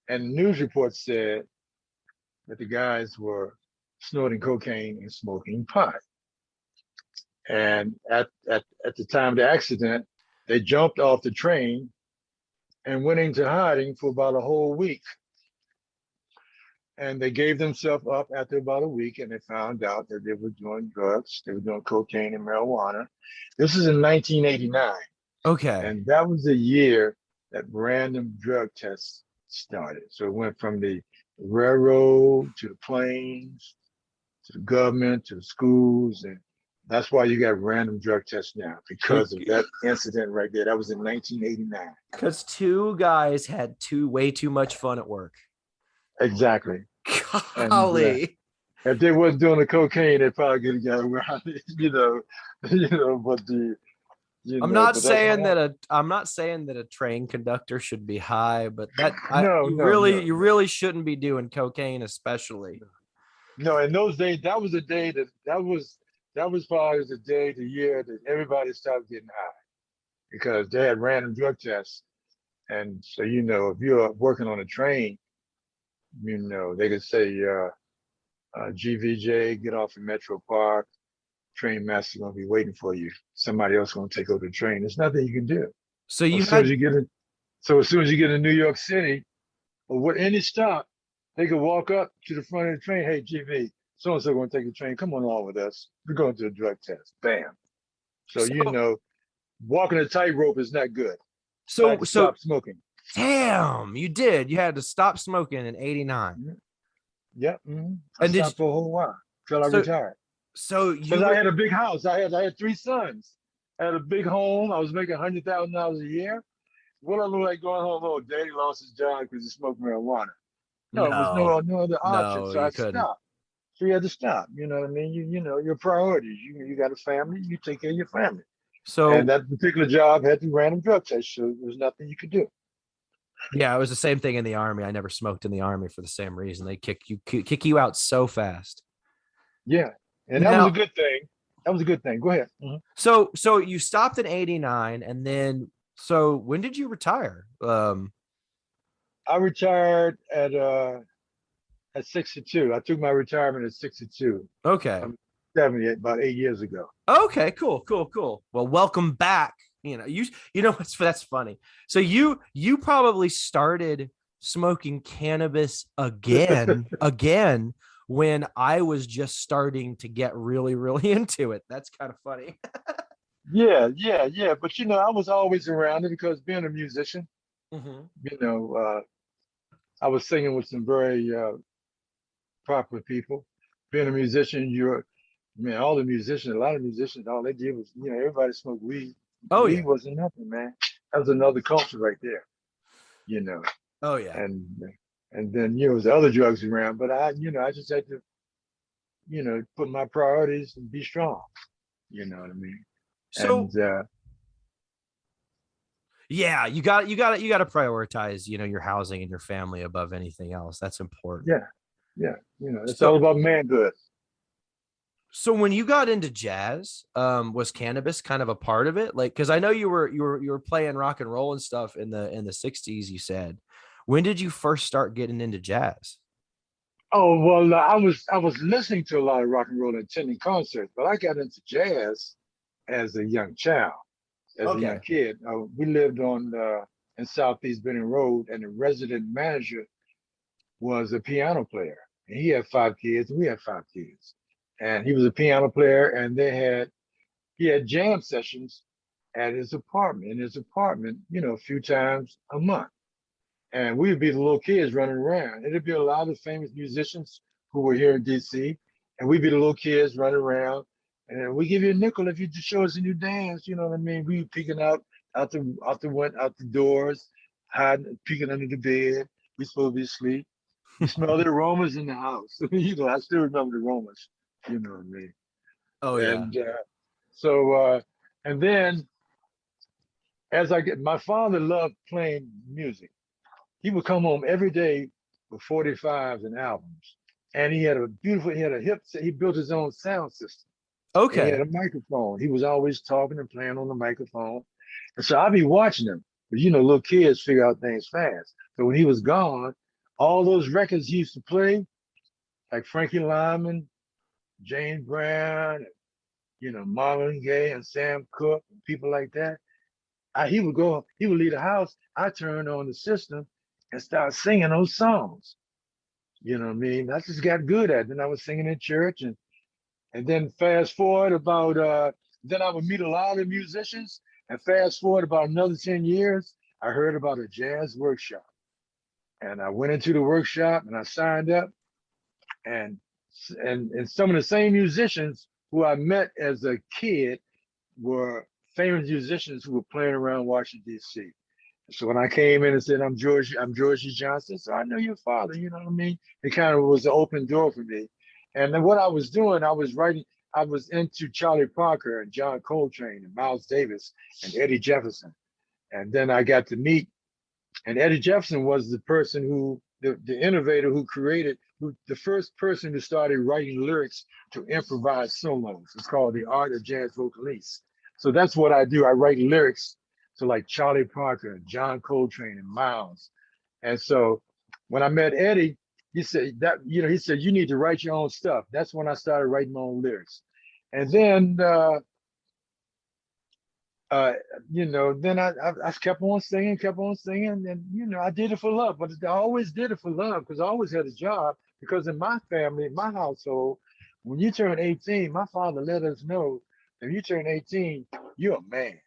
C: and the news reports said that the guys were snorting cocaine and smoking pot. And at the time of the accident, they jumped off the train and went into hiding for about a whole week. And they gave themselves up after about a week, and they found out that they were doing drugs. They were doing cocaine and marijuana. This is in 1989.
A: Okay.
C: And that was the year that random drug tests started. So it went from the railroad to the planes to the government to the schools. And that's why you got random drug tests now, because of that incident right there. That was in 1989.
A: Because two guys had way too much fun at work.
C: Exactly. And
A: Golly.
C: if they wasn't doing the cocaine, they probably could have got around it, but but that's
A: I'm not saying that a train conductor should be high, but that
C: no,
A: you
C: no,
A: really
C: no,
A: you
C: no.
A: really shouldn't be doing cocaine, especially.
C: No, in those days, that was the day that was probably the day, the year that everybody started getting high because they had random drug tests. And so, if you're working on a train, they could say, GVJ, get off in Metro Park, train master's gonna be waiting for you. Somebody else gonna take over the train. There's nothing you can do.
A: So
C: As
A: you
C: soon as
A: had
C: you get in, so as soon as you get in New York City, or what any stop, they could walk up to the front of the train. Hey, GV, so and so going to take the train. Come on along with us. We're going to a drug test. Bam. So
A: so
C: walking a tightrope is not good. I
A: so
C: had to
A: so
C: stop smoking.
A: damn, you had to stop smoking in 89.
C: Mhm. Yep. I
A: And did you,
C: stopped for a whole while till I
A: so
C: retired
A: so you
C: because I
A: were
C: had a big house. I had 3 sons. had a big home. I was making $100,000 a year. What I look like going home? Oh, Daddy lost his job because he smoked marijuana. No, it was
A: No,
C: no other option.
A: no,
C: So I
A: you couldn't.
C: stopped. So you had to stop. You know what I mean? You know your priorities. You got a family. You take care of your family. And
A: So
C: that particular job had to random drug test, so there was nothing you could do.
A: yeah, it was the same thing in the army. I never smoked in the army for the same reason. They kick you out so fast.
C: Yeah, and that was a
A: Now,
C: good thing. That was a good thing. Go ahead.
A: so you stopped in 89 and then so when did you retire?
C: I retired at 62. I took my retirement at 62.
A: Okay.
C: I'm 70, about 8 years ago.
A: Okay, cool. Well, welcome back. You know that's funny. So you probably started smoking cannabis again when I was just starting to get really, really into it. That's kind of funny.
C: Yeah. But I was always around it because being a musician,
A: Mhm.
C: I was singing with some very popular people. Being a musician, all the musicians, a lot of musicians, all they did was, everybody smoked weed.
A: Oh
C: Weed
A: yeah.
C: wasn't nothing, man. That was another culture right there, you know.
A: Oh yeah.
C: And and then there was other drugs around, but I just had to, put my priorities and be strong. You know what I mean?
A: So
C: And
A: yeah, you got to prioritize, your housing and your family above anything else. That's important.
C: yeah, it's
A: So
C: all about manhood.
A: So when you got into jazz, was cannabis kind of a part of it? Like, because I know you were playing rock and roll and stuff in the 60s, you said. When did you first start getting into jazz?
C: Oh well, I was listening to a lot of rock and roll and attending concerts, but I got into jazz as a young child, as a young
A: Okay.
C: kid. We lived on in Southeast Benning Road, and the resident manager was a piano player, and he had 5 kids, and we had 5 kids, and he was a piano player, and he had jam sessions at his apartment, a few times a month. And we'd be the little kids running around. It'd be a lot of famous musicians who were here in D.C. And we'd be the little kids running around. And we give you a nickel if you just show us a new dance. You know what I mean? We peeking out the doors, hiding, peeking under the bed. We supposed to be asleep. You smell the aromas in the house. I still remember the aromas. You know what I mean?
A: Oh yeah.
C: And so, and then my father loved playing music. He would come home every day with 45s and albums. And he had a he built his own sound system. And he had
A: Okay.
C: a microphone. He was always talking and playing on the microphone. And so I'd be watching him. But little kids figure out things fast. So when he was gone, all those records he used to play, like Frankie Lyman, James Brown, and, Marvin Gaye and Sam Cooke, and people like that, he would leave the house. I turned on the system and start singing those songs. You know what I mean? I just got good at it. Then I was singing in church, and then fast forward about then I would meet a lot of musicians, and fast forward about another 10 years, I heard about a jazz workshop. And I went into the workshop and I signed up, and some of the same musicians who I met as a kid were famous musicians who were playing around Washington D.C. So when I came in and said, I'm Georgie Johnson, so I know your father, you know what I mean? It kind of was an open door for me. And then what I was doing, I was into Charlie Parker and John Coltrane and Miles Davis and Eddie Jefferson. And then I got to meet, and Eddie Jefferson was the person the innovator the first person who started writing lyrics to improvise solos. It's called the art of jazz vocalist. So that's what I do. I write lyrics to like Charlie Parker, John Coltrane, and Miles. And so when I met Eddie, he said you need to write your own stuff. That's when I started writing my own lyrics. And then then I kept on singing, and I did it for love. But I always did it for love because I always had a job. Because in my family, in my household, when you turn 18, my father let us know if you turn 18, you're a man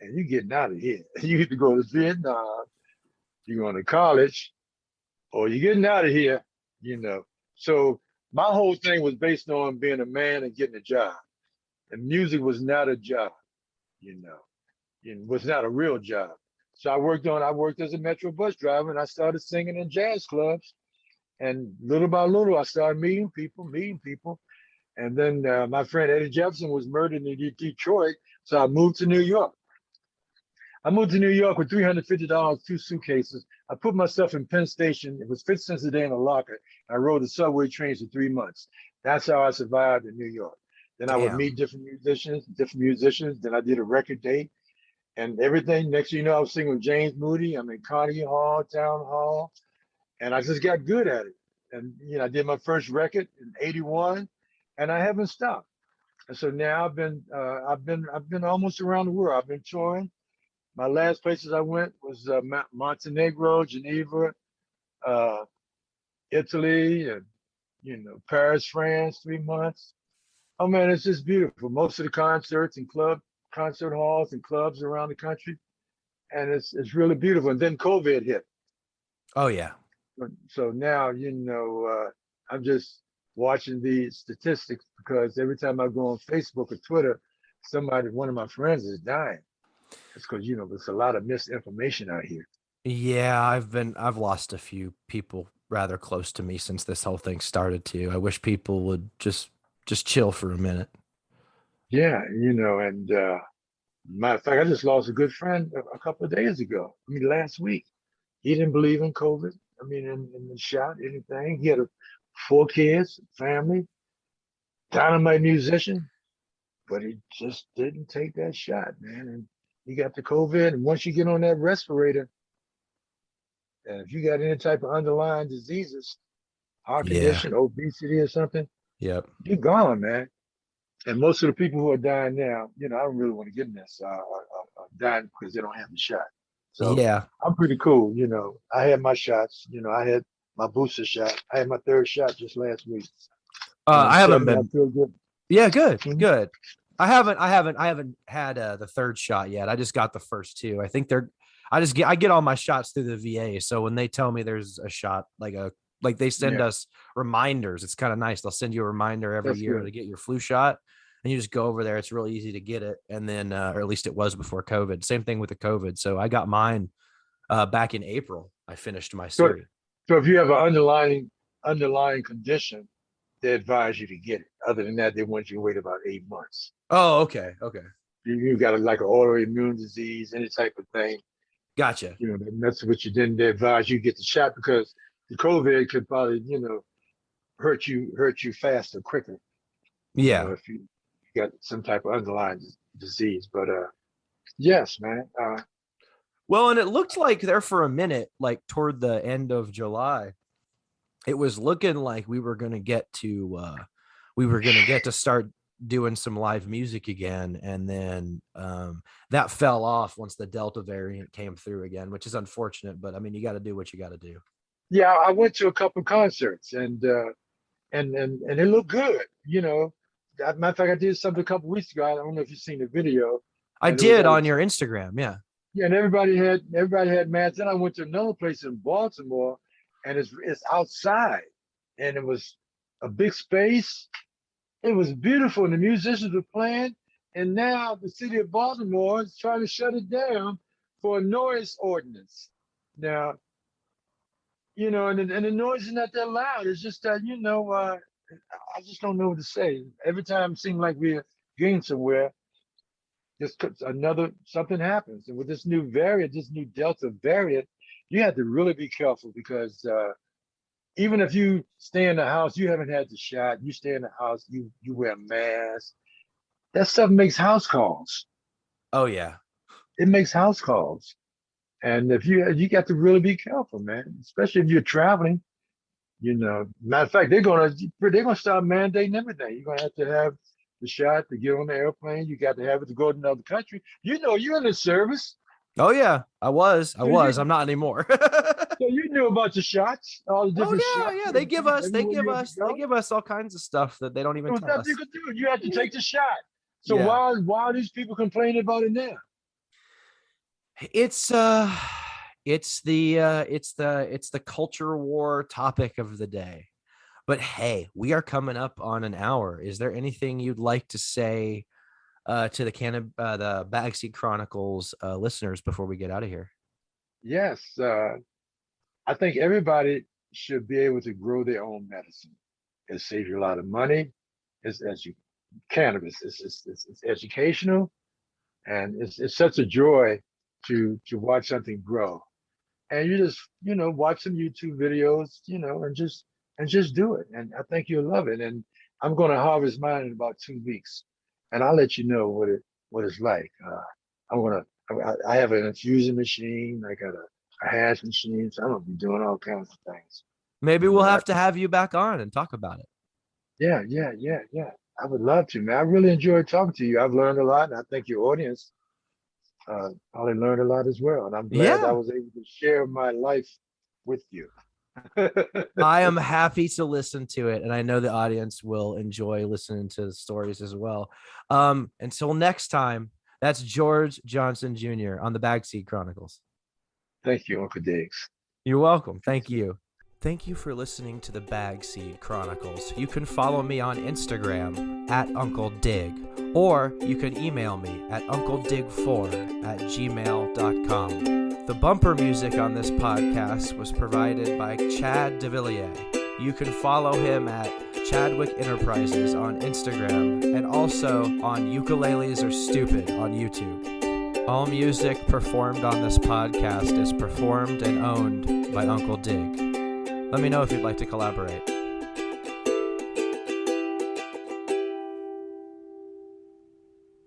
C: and you're getting out of here. You either go to Vietnam, you're going to college, or you're getting out of here. So my whole thing was based on being a man and getting a job. And music was not a job. you know, it was not a real job. So I worked as a Metro bus driver, and I started singing in jazz clubs. And little by little, I started meeting people. And then my friend Eddie Jefferson was murdered in Detroit. So I moved to New York. I moved to New York with $350, 2 suitcases. I put myself in Penn Station. It was 50 cents a day in a locker. I rode the subway trains for 3 months. That's how I survived in New York. Then I would
A: Damn.
C: meet different musicians. Then I did a record date and everything. Next thing you know, I was singing with James Moody. I'm in Carnegie Hall, Town Hall, and I just got good at it. And I did my first record in '81, and I haven't stopped. And so now I've been almost around the world. I've been touring. My last places I went was Montenegro, Geneva, uh, Italy, and Paris, France, 3 months. Oh man, it's just beautiful. Most of the concerts and concert halls and clubs around the country, and it's really beautiful. And then COVID hit,
A: Oh yeah.
C: so now I'm just watching the statistics because every time I go on Facebook or Twitter, one of my friends is dying. It's because there's a lot of misinformation out here.
A: Yeah, I've lost a few people rather close to me since this whole thing started too. I wish people would just chill for a minute.
C: Yeah, and matter of fact, I just lost a good friend a couple of days ago. I mean, last week. He didn't believe in COVID. I mean, in the shot, anything. He had 4 kids, family, dynamite musician, but he just didn't take that shot, man. And he got the COVID. And once you get on that respirator, and if you got any type of underlying diseases, heart
A: Yeah.
C: condition, obesity, or something,
A: Yep.
C: you're gone, man. And most of the people who are dying now, I don't really want to get in this, are dying because they don't have the shot. So
A: Yeah.
C: I'm pretty cool. I had my shots. I had my booster shot. I had my 3rd shot just last week. And I'm
A: I haven't
C: 70, I
A: been.
C: feel good.
A: Yeah, good,
C: Mhm.
A: good. I haven't had the 3rd shot yet. I just got the first 2. I think I get all my shots through the VA. So when they tell me there's a shot, like they send
C: Yeah,
A: us reminders. It's kind of nice. They'll send you a reminder every
C: that's
A: year
C: good.
A: to get your flu shot, and you just go over there. It's really easy to get it, and then or at least it was before COVID. Same thing with the COVID. So I got mine back in April. I finished my
C: So,
A: series.
C: so if you have an underlying condition, they advise you to get it. Other than that, they want you to wait about 8 months.
A: Oh, okay, okay,
C: You got like an autoimmune disease, any type of thing.
A: gotcha.
C: That messes with you. Then they advise you get the shot because the COVID could probably hurt you faster, quicker.
A: Yeah.
C: If you got some type of underlying disease. But yes, man.
A: Well, and it looked like there for a minute, like toward the end of July, it was looking like we were gonna get to start doing some live music again, and then that fell off once the Delta variant came through again, which is unfortunate. But I mean, you got to do what you got to do.
C: Yeah, I went to a couple concerts and it looked good. Matter of fact, I did something a couple weeks ago. I don't know if you've seen the video,
A: I
C: and it was
A: did
C: at a
A: on your Instagram, yeah.
C: yeah, and everybody had masks. Then I went to another place in Baltimore, and it's outside, and it was a big space. It was beautiful, and the musicians were playing. And now the city of Baltimore is trying to shut it down for a noise ordinance. Now, and the noise is not that loud. It's just that, I just don't know what to say. Every time it seems like we're getting somewhere, just something happens. And with this new variant, this new Delta variant, you have to really be careful because even if you stay in the house, you haven't had the shot, you stay in the house, you wear a mask. That stuff makes house calls.
A: Oh yeah.
C: It makes house calls. And if you got to really be careful, man, especially if you're traveling. Matter of fact, they're gonna start mandating everything. You're gonna have to have the shot to get on the airplane. You got to have it to go to another country. You're in the service,
A: Oh yeah, I was.
C: so you
A: I'm not anymore.
C: so you knew about the shots, all the different
A: Oh
C: shots,
A: yeah, yeah.
C: and everything, everywhere you had to
A: They
C: go.
A: give us all kinds of stuff that they don't
C: There
A: even
C: was
A: tell
C: nothing you
A: us.
C: could do. You had to take the shot. So
A: Yeah.
C: why are these people complaining about it now?
A: It's it's the culture war topic of the day. But hey, we are coming up on an hour. Is there anything you'd like to say to the Bagseed Chronicles listeners before we get out of here?
C: Yes, I think everybody should be able to grow their own medicine. It saves you a lot of money. It's as you cannabis. It's educational, and it's such a joy to watch something grow. And you just watch some YouTube videos, and just do it. And I think you'll love it. And I'm going to harvest mine in about 2 weeks, and I'll let you know what it's like. I'm gonna. I have an infusing machine. I got a hash machine. So I'm gonna be doing all kinds of things.
A: Maybe we'll have to have you back on and talk about it.
C: Yeah, yeah, yeah, yeah. I would love to, man. I really enjoyed talking to you. I've learned a lot, and I think your audience probably learned a lot as well. And I'm glad I was able to share my life with you.
A: I am happy to listen to it, and I know the audience will enjoy listening to the stories as well. Until next time, that's George Johnson Jr. on the Bagseed Chronicles.
C: Thank you, Uncle Diggs.
A: You're welcome. Thank you. Thank you for listening to the Bagseed Chronicles. You can follow me on Instagram at Uncle Dig, or you can email me at uncledig4@gmail.com. The bumper music on this podcast was provided by Chad DeVilliers. You can follow him at Chadwick Enterprises on Instagram and also on Ukuleles Are Stupid on YouTube. All music performed on this podcast is performed and owned by Uncle Dig. Let me know if you'd like to collaborate.